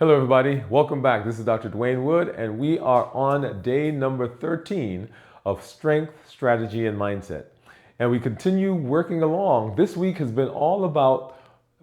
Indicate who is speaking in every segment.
Speaker 1: Hello everybody, welcome back. This is Dr. Dwain Woode and we are on day number 13 of Strength, Strategy, and Mindset. And we continue working along. This week has been all about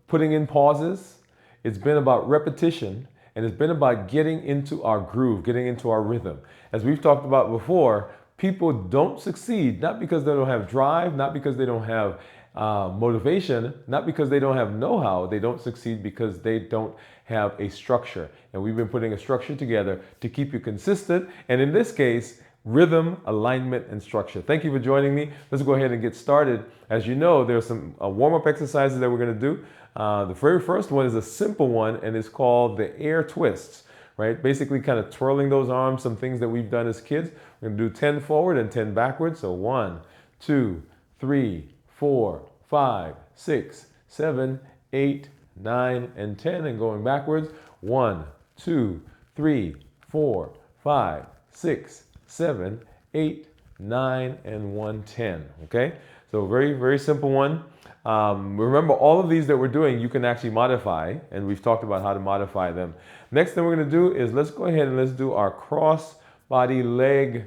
Speaker 1: putting in pauses, it's been about repetition, and it's been about getting into our groove, getting into our rhythm. As we've talked about before, people don't succeed not because they don't have drive, not because they don't have motivation, not because they don't have know-how. They don't succeed because they don't have a structure. And we've been putting a structure together to keep you consistent. And in this case, rhythm, alignment, and structure. Thank you for joining me. Let's go ahead and get started. As you know, there's some warm-up exercises that we're going to do. The very first one is a simple one, and it's called the air twists. Right? Basically kind of twirling those arms, some things that we've done as kids. We're going to do 10 forward and 10 backwards. So 1, 2, 3, 4, 5, 6, 7, 8, 9, and 10. And going backwards. 1, 2, 3, 4, 5, 6, 7, 8, 9, and 1, 10. Okay? So very, very simple one. Remember, all of these that we're doing, you can actually modify, and we've talked about how to modify them. Next thing we're going to do is let's go ahead and let's do our cross body leg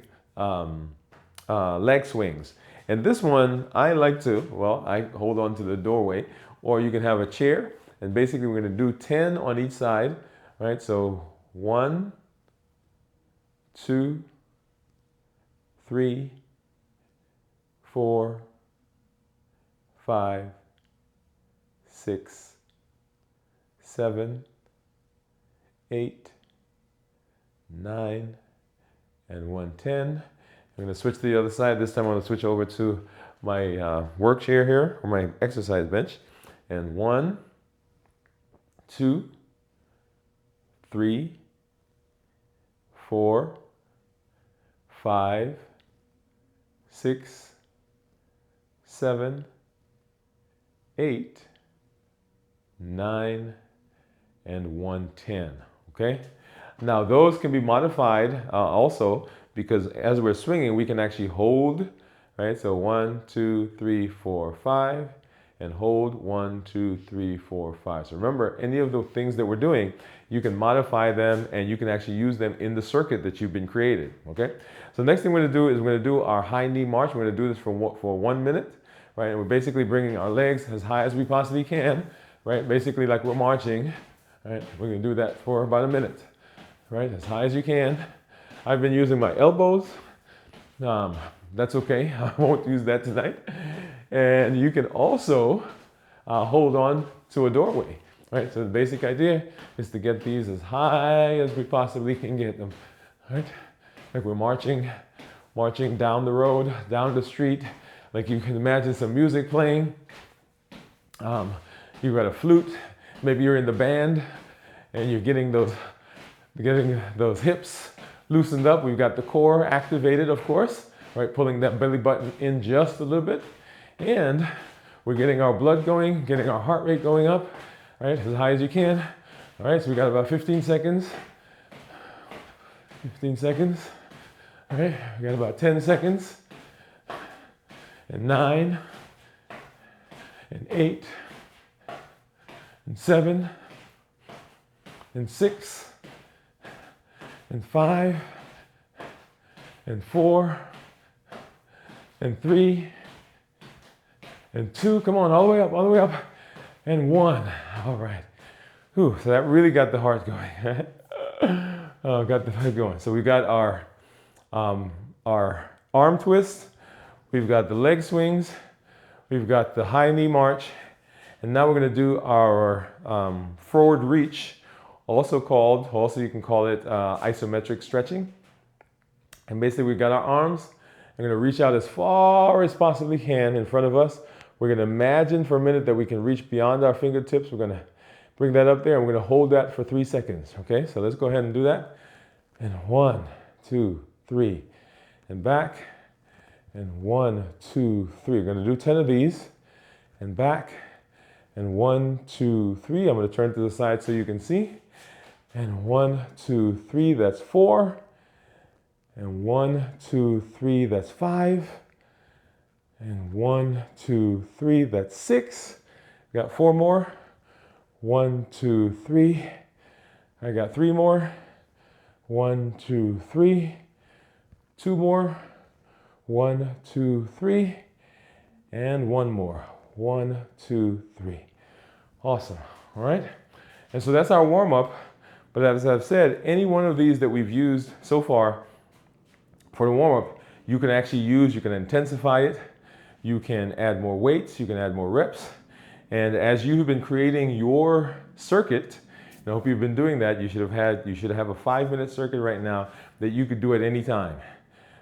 Speaker 1: swings. And this one, I like to, well, I hold on to the doorway, or you can have a chair. And basically, we're going to do 10 on each side, right? So 1, 2, 3, 4, 5, 6, 7, 8, 9, and 1, 10. I'm going to switch to the other side. This time I'm going to switch over to my work chair here, or my exercise bench. And 1, 2, 3, 4, 5, 6, 7, 8, 9, and 1, 10. Okay? Now those can be modified also, because as we're swinging, we can actually hold, right? So 1, 2, 3, 4, 5, and hold 1, 2, 3, 4, 5. So remember, any of the things that we're doing, you can modify them and you can actually use them in the circuit that you've been created. Okay? So next thing we're going to do is we're going to do our high knee march. We're going to do this for 1 minute. Right, and we're basically bringing our legs as high as we possibly can, right? Basically like we're marching, right? We're gonna do that for about a minute, right? As high as you can. I've been using my elbows. That's okay, I won't use that tonight. And you can also hold on to a doorway, right? So the basic idea is to get these as high as we possibly can get them, right? Like we're marching down the road, down the street. Like you can imagine some music playing. You've got a flute. Maybe you're in the band and you're getting those hips loosened up. We've got the core activated, of course, right? Pulling that belly button in just a little bit. And we're getting our blood going, getting our heart rate going up, right? As high as you can. All right, so we got about 15 seconds. 15 seconds. All right, we got about 10 seconds. And 9, and 8, and 7, and 6, and 5, and 4, and 3, and 2. Come on, all the way up, and 1. All right. Whew, so that really got the heart going. Got the heart going. So we got our arm twist. We've got the leg swings, we've got the high knee march, and now we're going to do our forward reach, also you can call it isometric stretching. And basically we've got our arms, we're going to reach out as far as possibly can in front of us. We're going to imagine for a minute that we can reach beyond our fingertips. We're going to bring that up there and we're going to hold that for 3 seconds. Okay, so let's go ahead and do that. And 1, 2, 3, and back. And 1, 2, 3. We're going to do 10 of these. And back. And 1, 2, 3. I'm going to turn to the side so you can see. And 1, 2, 3. That's 4. And 1, 2, 3. That's 5. And 1, 2, 3. That's 6. We got 4 more. 1, 2, 3. I got 3 more. 1, 2, 3. 2 more. 1, 2, 3. And 1 more. 1, 2, 3. Awesome. All right. And so that's our warm up. But as I've said, any one of these that we've used so far for the warm up, you can actually use, you can intensify it. You can add more weights. You can add more reps. And as you have been creating your circuit, and I hope you've been doing that, you should have a 5-minute circuit right now that you could do at any time.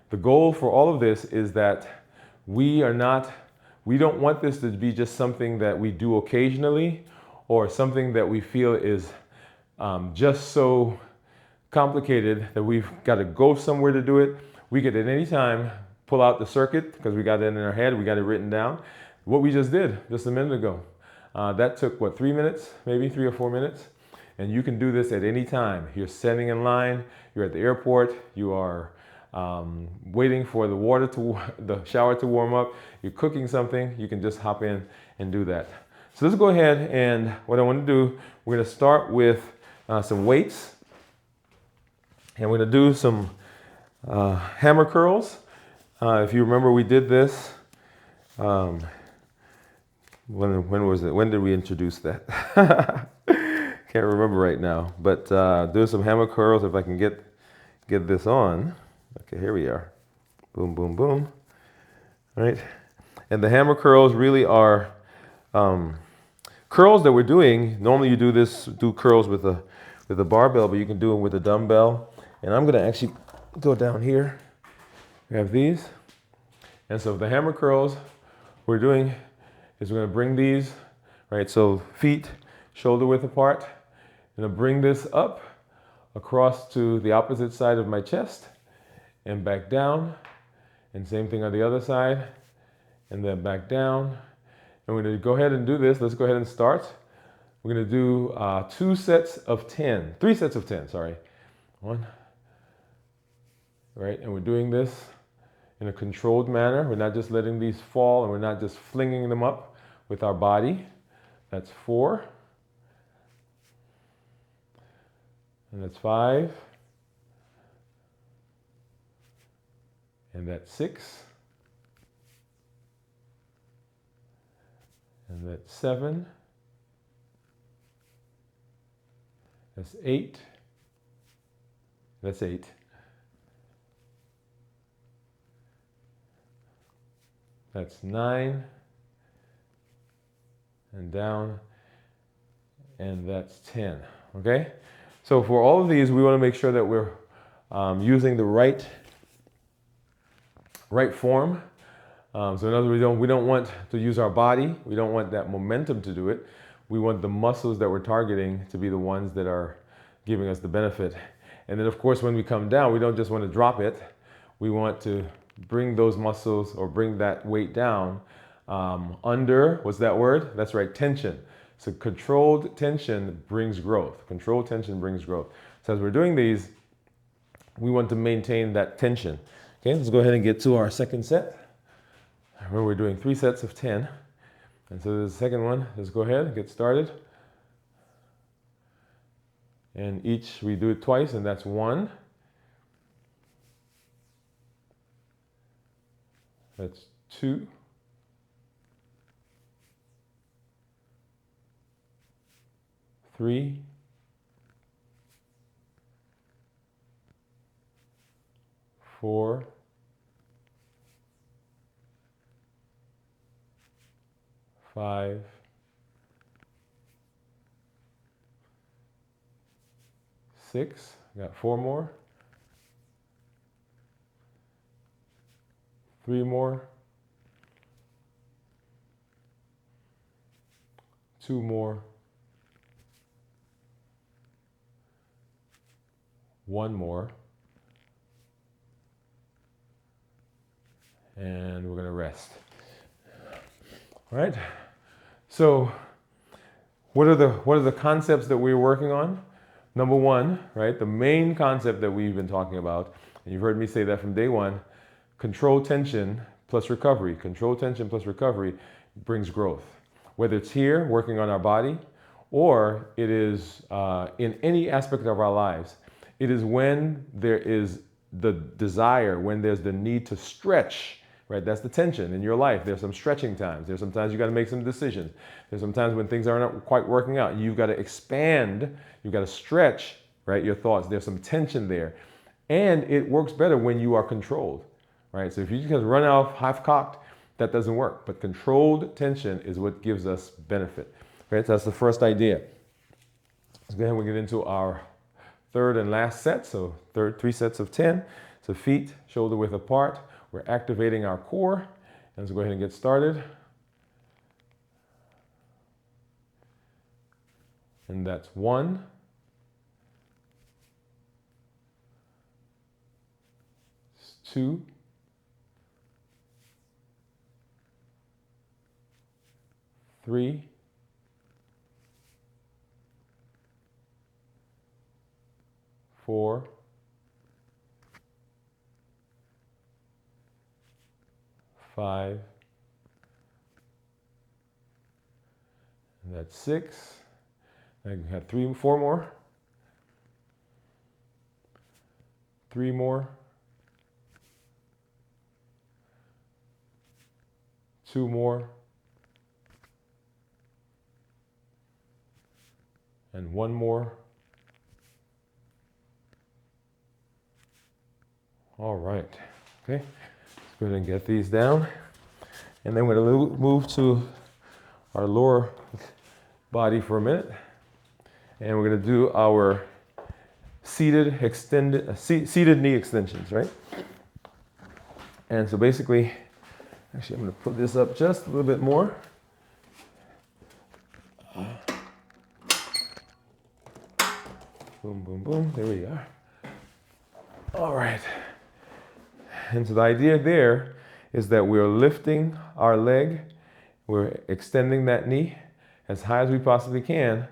Speaker 1: The goal for all of this is that we don't want this to be just something that we do occasionally or something that we feel is just so complicated that we've got to go somewhere to do it. We could at any time pull out the circuit because we got it in our head, we got it written down. What we just did just a minute ago. That took, what, 3 minutes, maybe 3 or 4 minutes? And you can do this at any time. You're standing in line, you're at the airport, you are waiting for the shower to warm up, you're cooking something, you can just hop in and do that. So let's go ahead, and what I want to do, we're going to start with some weights. And we're going to do some hammer curls. If you remember, we did this. When was it? When did we introduce that? Can't remember right now. But do some hammer curls if I can get this on. Okay, here we are. Boom, boom, boom. All right. And the hammer curls really are curls that we're doing. Normally you do curls with a barbell, but you can do them with a dumbbell. And I'm going to actually go down here. We have these. And so the hammer curls we're doing is we're going to bring these, right? So feet shoulder width apart. I'm going to bring this up across to the opposite side of my chest and back down. And same thing on the other side. And then back down. And we're going to go ahead and do this. Let's go ahead and start. We're going to do 3 sets of 10, sorry. 1. Right, and we're doing this in a controlled manner. We're not just letting these fall, and we're not just flinging them up with our body. That's 4. And that's 5. And that's 6. And that's 7. That's 8. That's 8. That's 9. And down. And that's 10. Okay? So for all of these, we want to make sure that we're using the right form. So in other words, we don't want to use our body. We don't want that momentum to do it. We want the muscles that we're targeting to be the ones that are giving us the benefit. And then of course, when we come down, we don't just want to drop it. We want to bring those muscles or bring that weight down under, what's that word? That's right, tension. So controlled tension brings growth. Controlled tension brings growth. So as we're doing these, we want to maintain that tension. Okay, let's go ahead and get to our second set. Remember, we're doing 3 sets of 10. And so there's the second one. Let's go ahead and get started. And each, we do it twice, and that's 1. That's 2. Three. 4. 5. 6. Got 4 more. 3 more. 2 more. 1 more. And we're going to rest. All right. So what are the concepts that we're working on? Number 1, right? The main concept that we've been talking about, and you've heard me say that from day 1, control tension plus recovery. Control tension plus recovery brings growth. Whether it's here, working on our body, or it is in any aspect of our lives. It is when there is the desire, when there's the need to stretch, right? That's the tension in your life. There's some stretching times. There's sometimes you got to make some decisions. There's sometimes when things are not quite working out. You've got to expand. You've got to stretch, right? Your thoughts. There's some tension there. And it works better when you are controlled, right? So if you just run off half-cocked, that doesn't work. But controlled tension is what gives us benefit, right? So that's the first idea. Let's go ahead and get into our third and last set. So three sets of 10. So feet shoulder width apart. We're activating our core. And let's go ahead and get started. And that's 1, 2, 3, 4, 5, and that's 6. I have 4 more. 3 more. 2 more. And 1 more. All right. Okay. Let's go ahead and get these down. And then we're going to move to our lower body for a minute. And we're going to do our seated knee extensions, right? And so basically, actually, I'm going to put this up just a little bit more. Boom, boom, boom. There we are. All right. And so the idea there is that we're lifting our leg. We're extending that knee as high as we possibly can.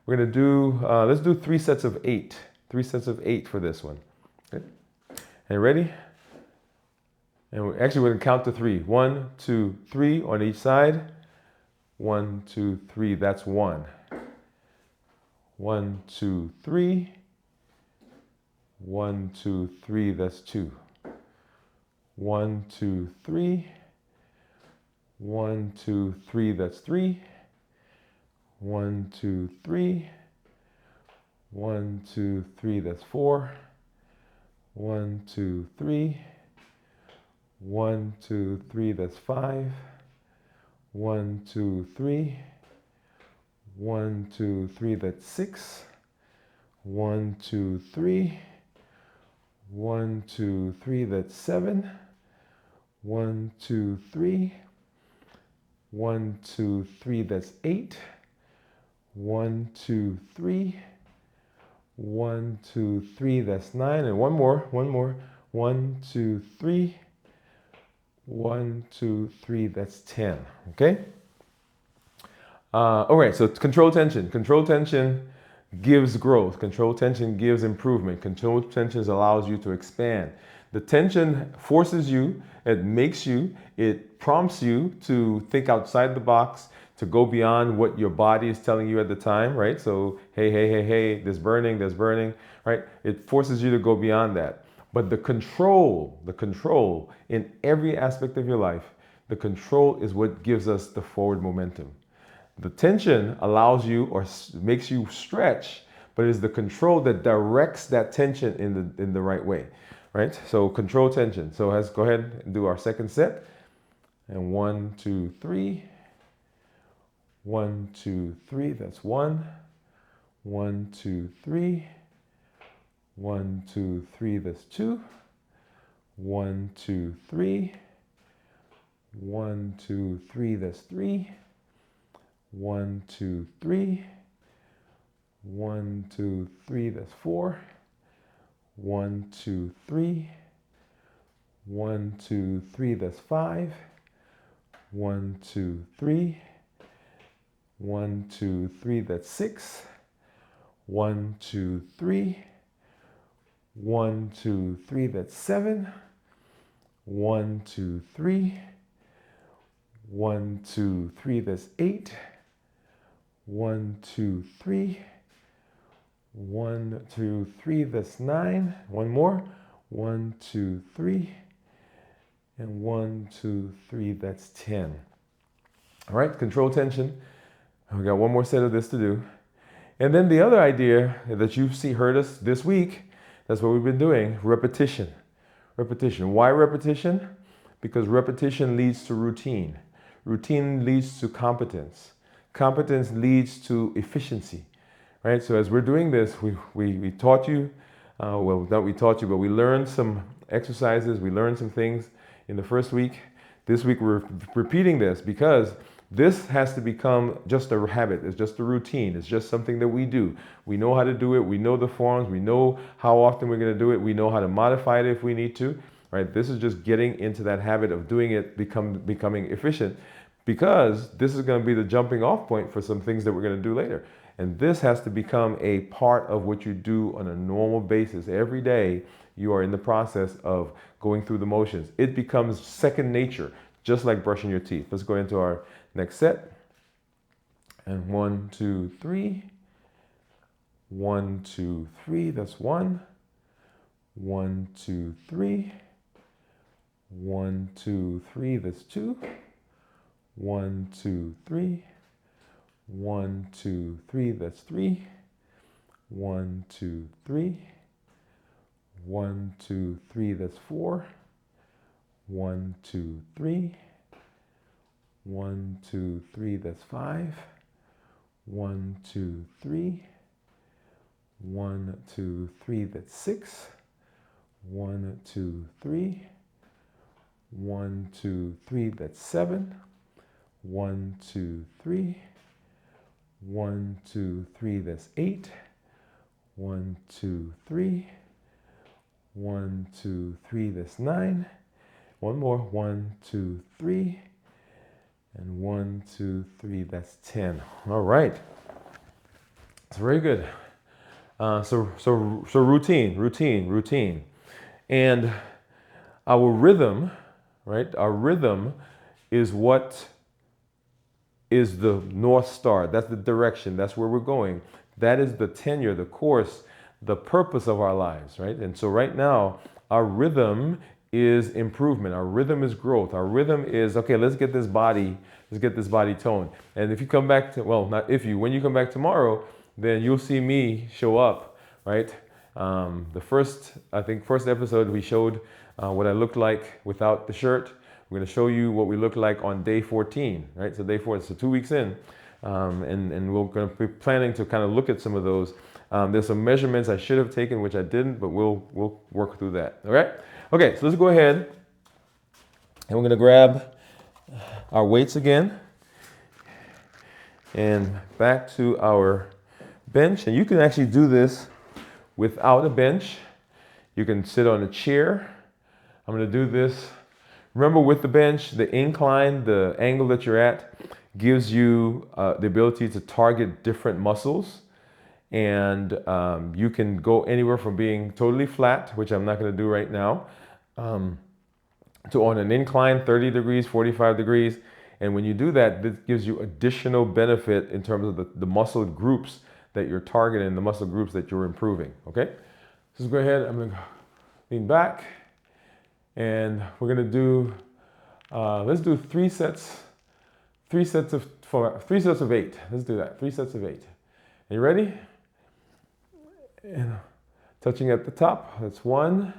Speaker 1: We're going to do, let's do 3 sets of 8. 3 sets of 8 for this one. Okay. And ready? And we're going to count to 3. 1, 2, 3 on each side. 1, 2, 3. That's 1. 1, 2, 3. 1, 2, 3. That's 2. 1, 2, 3. 1, 2, 3. That's 3. 1, 2, 3. 1, 2, 3. That's 4. 1, 2, 3. 1, 2, 3. That's 5. 1, 2, 3. 1, 2, 3. That's 6. 1, 2, 3. 1, 2, 3. That's 7. 1, 2, 3. 1, 2, 3. That's 8. 1, 2, 3. 1, 2, 3. That's 9. And one more. 1, 2, 3. 1, 2, 3. That's 10. Okay. All right. So control tension. Control tension gives growth. Control tension gives improvement. Control tension allows you to expand. The tension forces you. It makes you. It prompts you to think outside the box, to go beyond what your body is telling you at the time, right? So, hey, there's burning, right? It forces you to go beyond that. But the control in every aspect of your life, the control is what gives us the forward momentum. The tension allows you or makes you stretch, but it is the control that directs that tension in the right way, right? So control tension. So let's go ahead and do our second set. And 1, 2, 3. 1, 2, 3. That's 1. 1, 2, 3. 1, 2, 3. That's 2. 1, 2, 3. 1, 2, 3. That's 3. 1, 2, 3. 1, 2, 3. That's 4. 1, 2, 3. 1, 2, 3. That's 5. 1, 2, 3. 1, 2, 3. That's 6. 1, 2, 3. 1, 2, 3. That's 7. 1, 2, 3. 1, 2, 3. That's 8. 1, 2, 3. 1, 2, 3. That's 9. One more. 1, 2, 3. And 1, 2, 3. That's 10. All right, control tension. We got one more set of this to do. And then the other idea that you've heard us this week, that's what we've been doing, repetition. Repetition. Why repetition? Because repetition leads to routine. Routine leads to competence. Competence leads to efficiency, right? So as we're doing this, we taught you, well, not we taught you, but we learned some exercises, we learned some things in the first week. This week we're repeating this because this has to become just a habit. It's just a routine. It's just something that we do. We know how to do it. We know the forms. We know how often we're going to do it. We know how to modify it if we need to, right? This is just getting into that habit of doing it, becoming efficient, because this is going to be the jumping off point for some things that we're going to do later. And this has to become a part of what you do on a normal basis. Every day you are in the process of going through the motions. It becomes second nature, just like brushing your teeth. Let's go into our next set. And 1, 2, 3. 1, 2, 3. That's 1. 1, 2, 3. 1, 2, 3. That's 2. 1, 2, 3. 1, 2, 3. That's 3. 1, 2, 3. 1, 2, 3. That's 4. 1, 2, 3. 1, 2, 3. That's 5. 1, 2, 3. 1, 2, 3. That's 6. 1, 2, 3. 1, 2, 3. That's 7. 1, 2, 3. 1, 2, 3. That's 8. 1, 2, 3. 1, 2, 3. That's 9. One more. 1, 2, 3. And 1, 2, 3. That's 10. All right. It's very good. So routine. And our rhythm, right? Our rhythm is what is the North Star. That's the direction. That's where we're going. That is the tenure, the course, the purpose of our lives, right? And so right now, our rhythm is improvement. Our rhythm is growth. Our rhythm is, okay, let's get this body toned. And if you come back to, well, not if you, when you come back tomorrow, then you'll see me show up, right? The first episode, we showed what I looked like without the shirt. We're going to show you what we look like on day 14, right? So day 4, so 2 weeks in. And we're going to be planning to kind of look at some of those. There's some measurements I should have taken, which I didn't, but we'll work through that. All right? Okay, so let's go ahead and we're going to grab our weights again and back to our bench. And you can actually do this without a bench. You can sit on a chair. I'm going to do this. Remember, with the bench, the incline, the angle that you're at gives you the ability to target different muscles. And you can go anywhere from being totally flat, which I'm not going to do right now, to on an incline, 30 degrees, 45 degrees. And when you do that, this gives you additional benefit in terms of the muscle groups that you're targeting, the muscle groups that you're improving, okay? So let's go ahead, I'm gonna lean back, and we're gonna do, let's do three sets of 8. Let's do that, 3 sets of 8. Are you ready? And touching at the top, that's 1,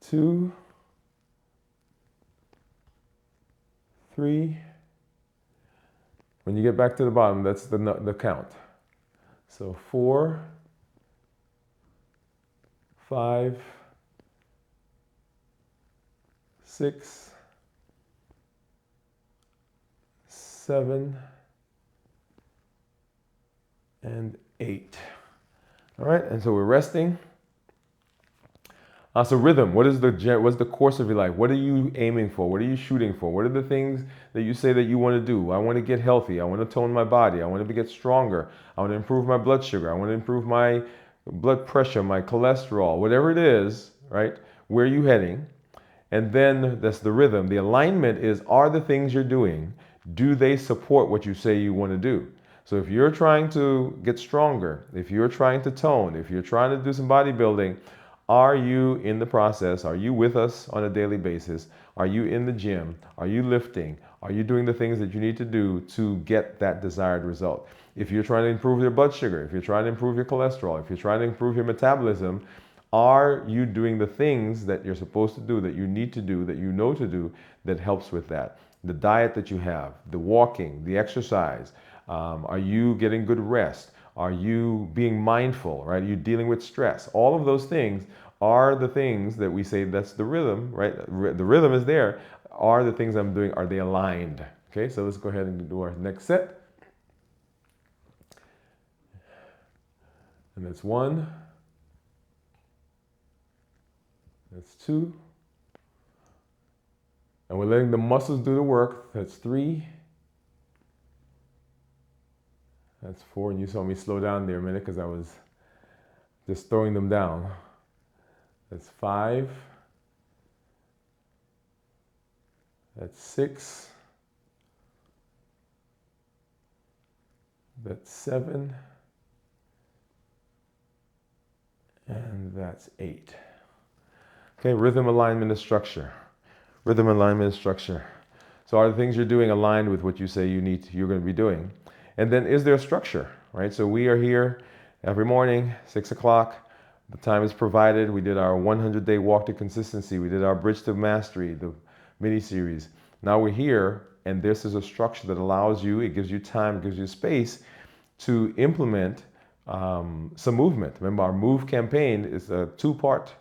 Speaker 1: 2, 3. When you get back to the bottom, that's the count. So 4, 5, 6, 7, and 8. All right, and so we're resting. So rhythm, what's the course of your life? What are you aiming for? What are you shooting for? What are the things that you say that you want to do? I want to get healthy. I want to tone my body. I want to get stronger. I want to improve my blood sugar. I want to improve my blood pressure, my cholesterol, whatever it is, right? Where are you heading? And then that's the rhythm. The alignment is, are the things you're doing Do they support what you say you want to do? So if you're trying to get stronger, if you're trying to tone, if you're trying to do some bodybuilding, are you in the process? Are you with us on a daily basis? Are you in the gym? Are you lifting? Are you doing the things that you need to do to get that desired result? If you're trying to improve your blood sugar, if you're trying to improve your cholesterol, if you're trying to improve your metabolism, are you doing the things that you're supposed to do, that you need to do, that you know to do, that helps with that? The diet that you have, the walking, the exercise. Are you getting good rest? Are you being mindful, right? Are you dealing with stress? All of those things are the things that we say that's the rhythm, right? The rhythm is there. Are the things I'm doing, are they aligned? Okay, so let's go ahead and do our next set. And that's 1. That's 2. And we're letting the muscles do the work. That's 3. That's 4. And you saw me slow down there a minute because I was just throwing them down. That's 5. That's 6. That's 7. And that's 8. Okay, rhythm, alignment, and structure. Rhythm, alignment, and structure. So are the things you're doing aligned with what you say you're going to be doing? And then is there a structure, right? So we are here every morning, 6 o'clock. The time is provided. We did our 100-day walk to consistency. We did our bridge to mastery, the mini series. Now we're here, and this is a structure that allows you, it gives you time, it gives you space to implement some movement. Remember, our move campaign is a 2-part,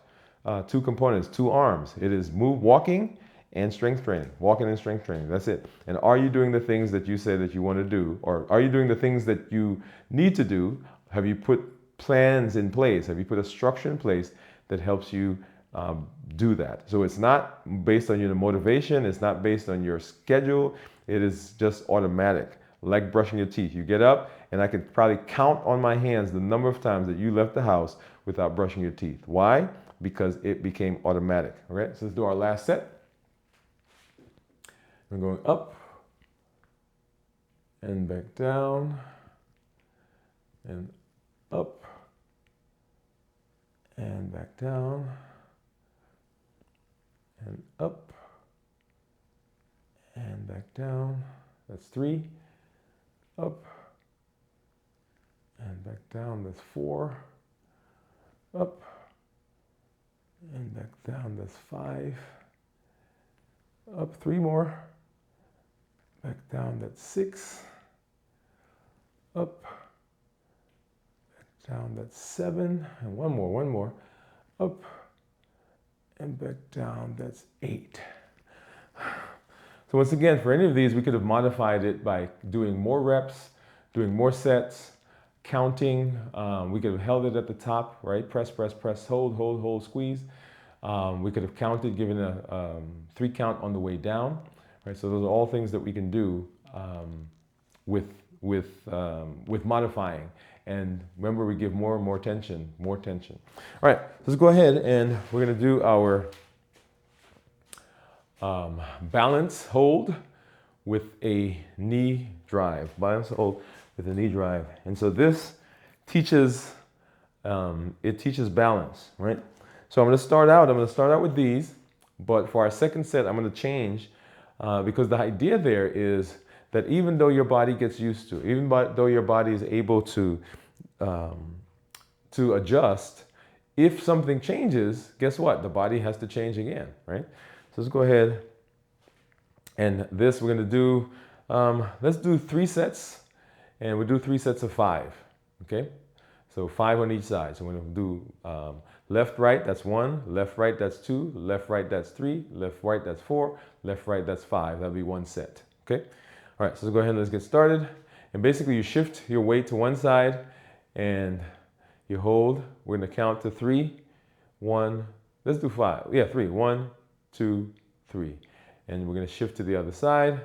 Speaker 1: 2 components, 2 arms. It is walking and strength training, walking and strength training. That's it. And are you doing the things that you say that you want to do? Or are you doing the things that you need to do? Have you put plans in place? Have you put a structure in place that helps you do that? So it's not based on your motivation. It's not based on your schedule. It is just automatic, like brushing your teeth. You get up, and I could probably count on my hands the number of times that you left the house without brushing your teeth. Why? Because it became automatic. All right, so let's do our last set. We're going up and back down and up and back down and up and back down. That's 3. Up and back down. That's 4. Up and back down. That's 5. Up 3 more. Back down. That's 6. Up. Back down. That's 7. And one more. Up and back down. That's 8. So once again, for any of these, we could have modified it by doing more reps, doing more sets, counting. We could have held it at the top, right? Press, press, press, hold, squeeze. We could have counted, given a 3 count on the way down, right? So those are all things that we can do with modifying. And remember, we give more and more tension, more tension. All right, let's go ahead and we're going to do our balance hold with a knee drive. Balance hold with a knee drive. And so this teaches, it teaches balance, right? So I'm going to start out with these, but for our second set, I'm going to change because the idea there is that even though your body gets used to, even though your body is able to adjust, if something changes, guess what? The body has to change again, right? So let's go ahead, and this we're going to do, let's do 3 sets, and we'll do 3 sets of 5, okay? So 5 on each side. So we're going to do left, right, that's 1, left, right, that's 2, left, right, that's 3, left, right, that's 4, left, right, that's 5. That'll be 1 set, okay? All right, so let's go ahead and let's get started. And basically you shift your weight to one side and you hold. We're going to count to 3. 1, let's do 5. Yeah, 3. 1, 2, 3. And we're going to shift to the other side.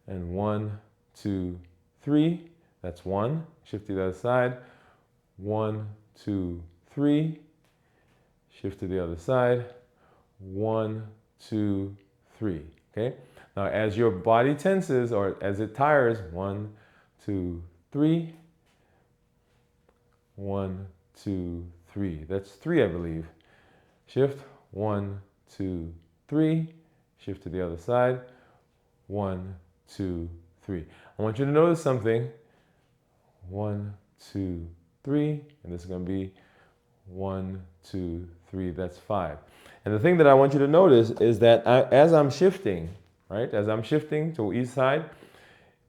Speaker 1: And 1, 2, 3. That's 1. Shift to the other side. 1, 2, 3. Shift to the other side. 1, 2, 3. Okay. Now, as your body tenses or as it tires, 1, 2, 3, 1, 2, 3. That's 3, I believe. Shift, 1, 2, 3. Shift to the other side, 1, 2, 3. I want you to notice something. 1, 2, 3, and this is going to be 1, 2, 3. That's 5. And the thing that I want you to notice is that as I'm shifting, right, as I'm shifting to each side,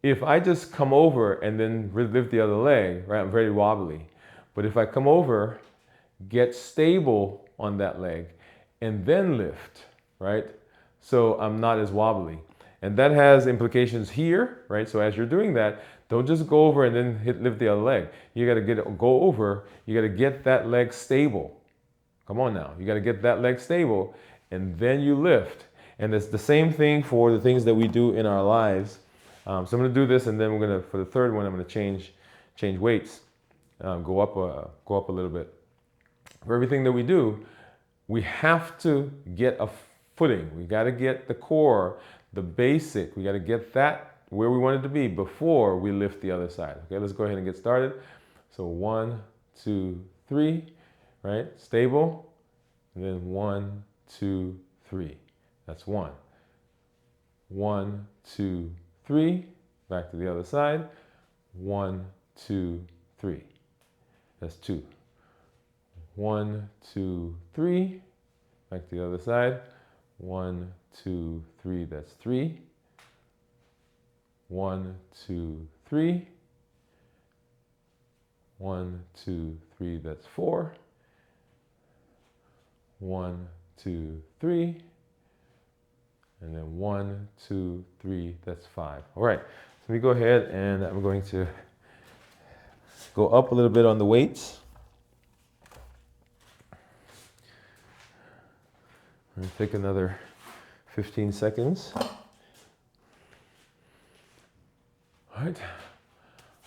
Speaker 1: if I just come over and then lift the other leg, right, I'm very wobbly. But if I come over, get stable on that leg, and then lift, right, so I'm not as wobbly. And that has implications here, right? So as you're doing that, don't just go over and then lift the other leg. You got to go over. You got to get that leg stable. Come on now. You got to get that leg stable, and then you lift. And it's the same thing for the things that we do in our lives. So I'm going to do this, and then we're going to, for the third one, I'm going to change weights, go up a little bit. For everything that we do, we have to get a footing. We got to get the core, the basic. We got to get that where we want it to be before we lift the other side. Okay, let's go ahead and get started. So 1, 2, 3, right? Stable. And then 1, 2, 3. That's 1. 1, 2, 3. Back to the other side. 1, 2, 3. That's 2. 1, 2, 3. Back to the other side. 1, 2, 3. That's 3. 1, 2, 3. 1, 2, 3. That's 4. 1, 2, 3. And then 1, 2, 3. That's 5. All right. So let me go ahead and I'm going to go up a little bit on the weights. And take another 15 seconds. All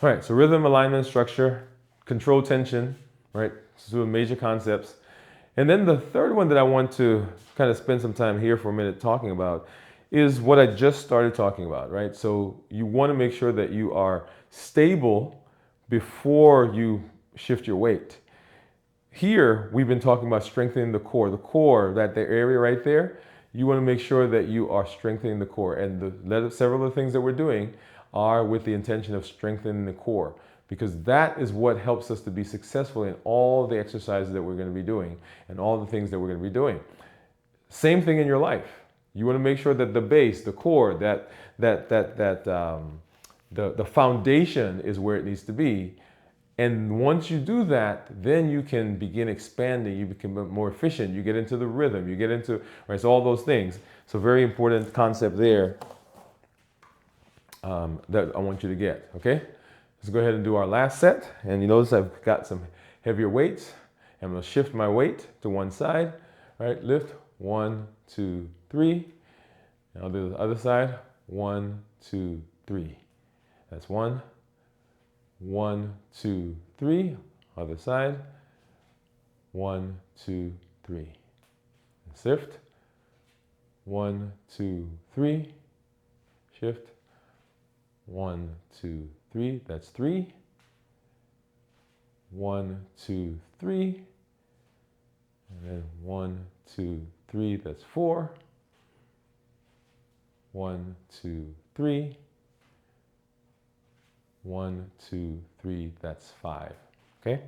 Speaker 1: right, so rhythm, alignment, structure, control tension, right? So major concepts. And then the third one that I want to kind of spend some time here for a minute talking about is what I just started talking about, right? So you want to make sure that you are stable before you shift your weight. Here, we've been talking about strengthening the core, that the area right there, you want to make sure that you are strengthening the core. And several of the things that we're doing are with the intention of strengthening the core, because that is what helps us to be successful in all the exercises that we're going to be doing and all the things that we're going to be doing. Same thing in your life. You want to make sure that the base, the core, the foundation is where it needs to be. And once you do that, then you can begin expanding, you become more efficient, you get into the rhythm, you get into, right, so all those things. So very important concept there that I want you to get, okay? Let's go ahead and do our last set. And you notice I've got some heavier weights. I'm gonna shift my weight to one side, right? Lift, 1, 2, 3. And I'll do the other side, 1, 2, 3. That's 1. 1, 2, 3. Other side. 1, 2, 3. And shift. 1, 2, 3. Shift. 1, 2, 3. That's 3. 1, 2, 3. And then 1, 2, 3. That's 4. 1, 2, 3. 1, 2, 3, that's 5. Okay,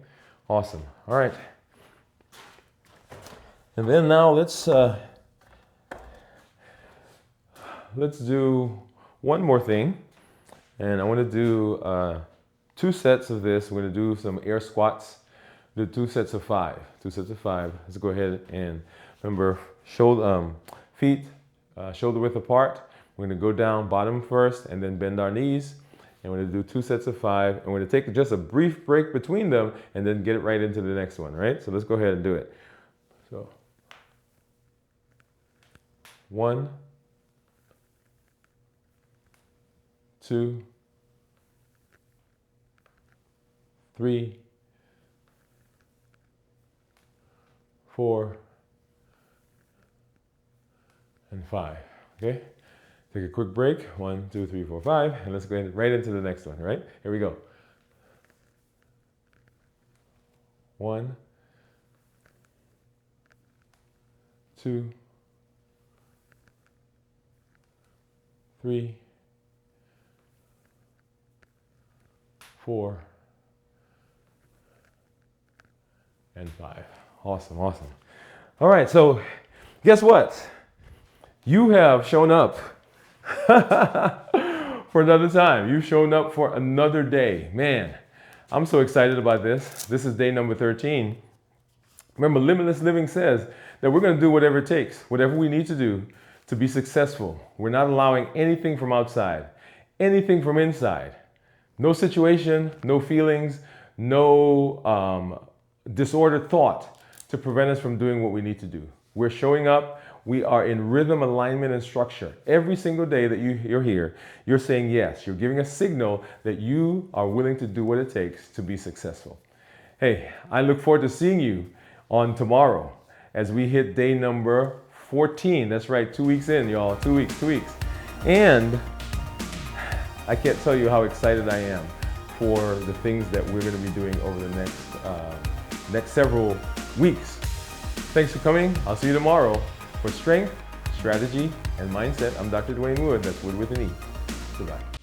Speaker 1: awesome. All right. And then now let's do one more thing. And I want to do 2 sets of this. We're going to do some air squats. Do 2 sets of 5. 2 sets of 5. Let's go ahead and remember feet shoulder width apart. We're going to go down bottom first and then bend our knees. And we're going to do 2 sets of 5. And we're going to take just a brief break between them and then get it right into the next one, right? So let's go ahead and do it. So 1, 2, 3, 4, and 5. Okay? Take a quick break. 1, 2, 3, 4, 5. And let's go ahead right into the next one, right? Here we go. 1, 2, 3, 4, and 5. Awesome, awesome. All right, so guess what? You have shown up for another time. You've shown up for another day. Man, I'm so excited about this. This is day number 13. Remember, Limitless Living says that we're going to do whatever it takes, whatever we need to do to be successful. We're not allowing anything from outside, anything from inside. No situation, no feelings, no disordered thought to prevent us from doing what we need to do. We're showing up. We are in rhythm, alignment, and structure. Every single day that you're here, you're saying yes. You're giving a signal that you are willing to do what it takes to be successful. Hey, I look forward to seeing you on tomorrow as we hit day number 14. That's right, 2 weeks in, y'all. 2 weeks, 2 weeks. And I can't tell you how excited I am for the things that we're going to be doing over the next several weeks. Thanks for coming. I'll see you tomorrow for Strength, Strategy, and Mindset. I'm Dr. Dwain Woode. That's Wood with an E. Goodbye.